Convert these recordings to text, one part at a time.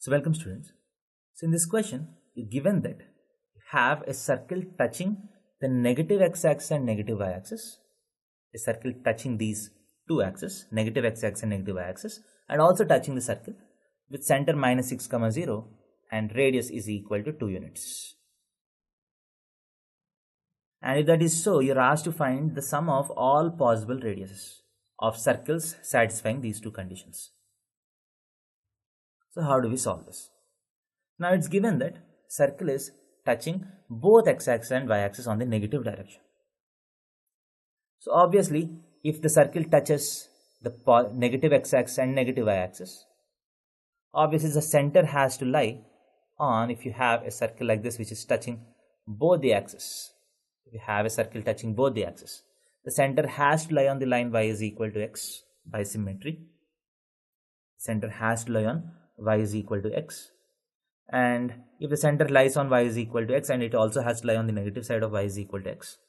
So welcome students. So in this question, you're given that you have a circle touching the negative x-axis and negative y-axis, a circle touching these two axes, negative x-axis and negative y-axis, and also touching the circle with center minus 6, 0 and radius is equal to 2 units. And if that is so, you're asked to find the sum of all possible radiuses of circles satisfying these two conditions. So how do we solve this? Now it's given that circle is touching both x-axis and y-axis on the negative direction. So obviously, if the circle touches the negative x-axis and negative y-axis, obviously the center has to lie on, if you have a circle like this which is touching both the axes. If you have a circle touching both the axes, the center has to lie on the line y is equal to x by symmetry. Center has to lie on y is equal to x, and if the center lies on y is equal to x, and it also has to lie on the negative side of y is equal to x,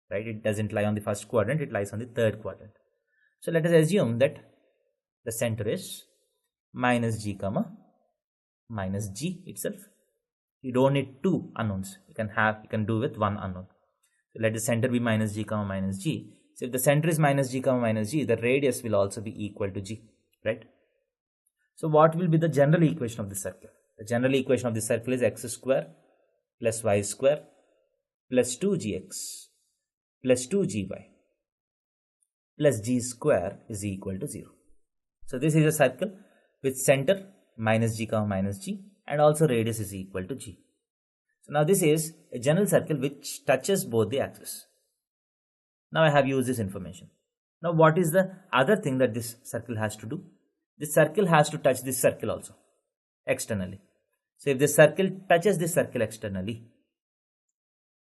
right? It doesn't lie on the first quadrant, it lies on the third quadrant. So let us assume that the center is minus g comma minus g itself. You don't need two unknowns, you can do with one unknown. So let the center be minus g comma minus g. So if the center is minus g comma minus g, the radius will also be equal to g, right? So what will be the general equation of the circle? The general equation of the circle is x square plus y square plus 2gx plus 2gy plus g square is equal to 0. So this is a circle with center minus g comma minus g and also radius is equal to g. So now this is a general circle which touches both the axes. Now I have used this information. Now what is the other thing that this circle has to do? This circle has to touch this circle also externally. So if this circle touches this circle externally,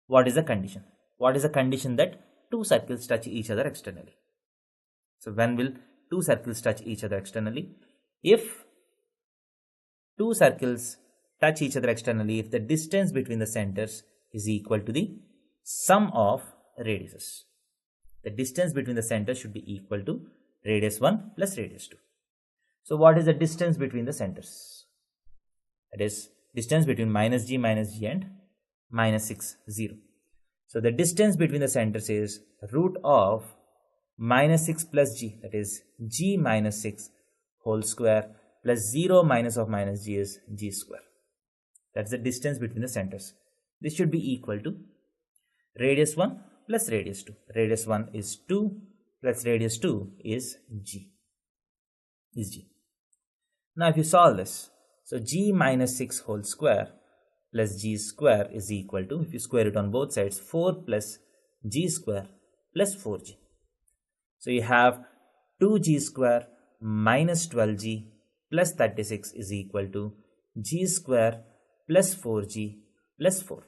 what is the condition? What is the condition that two circles touch each other externally? So when will two circles touch each other externally? If two circles touch each other externally, if the distance between the centers is equal to the sum of radiuses. The distance between the centers should be equal to radius 1 plus radius 2. So what is the distance between the centers? That is distance between minus g and minus 6, 0. So the distance between the centers is root of minus 6 plus g, that is g minus 6 whole square plus 0 minus of minus g is g square. That's the distance between the centers. This should be equal to radius 1 plus radius 2. Radius 1 is 2 plus radius 2 is g. Now if you solve this, so g minus 6 whole square plus g square is equal to, if you square it on both sides, 4 plus g square plus 4g. So you have 2g square minus 12g plus 36 is equal to g square plus 4g plus 4.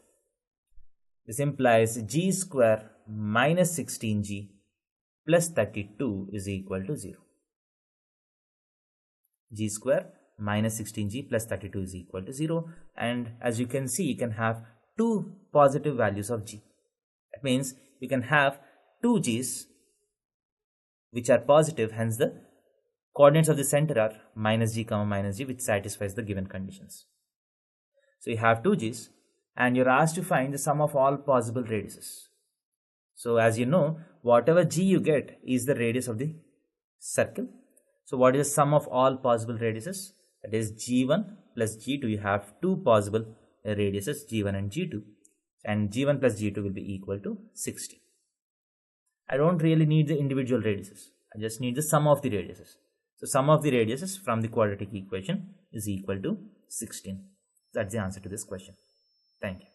This implies g square minus 16g plus 32 is equal to 0. G square minus 16g plus 32 is equal to 0, and as you can see, you can have two positive values of g. That means you can have two g's which are positive, hence the coordinates of the center are minus g comma minus g, which satisfies the given conditions. So you have two g's and you're asked to find the sum of all possible radiuses. So as you know, whatever g you get is the radius of the circle. So what is the sum of all possible radiuses? That is g1 plus g2. You have two possible radiuses, g1 and g2, and g1 plus g2 will be equal to 16. I don't really need the individual radiuses, I just need the sum of the radiuses. So sum of the radiuses from the quadratic equation is equal to 16. That's the answer to this question. Thank you.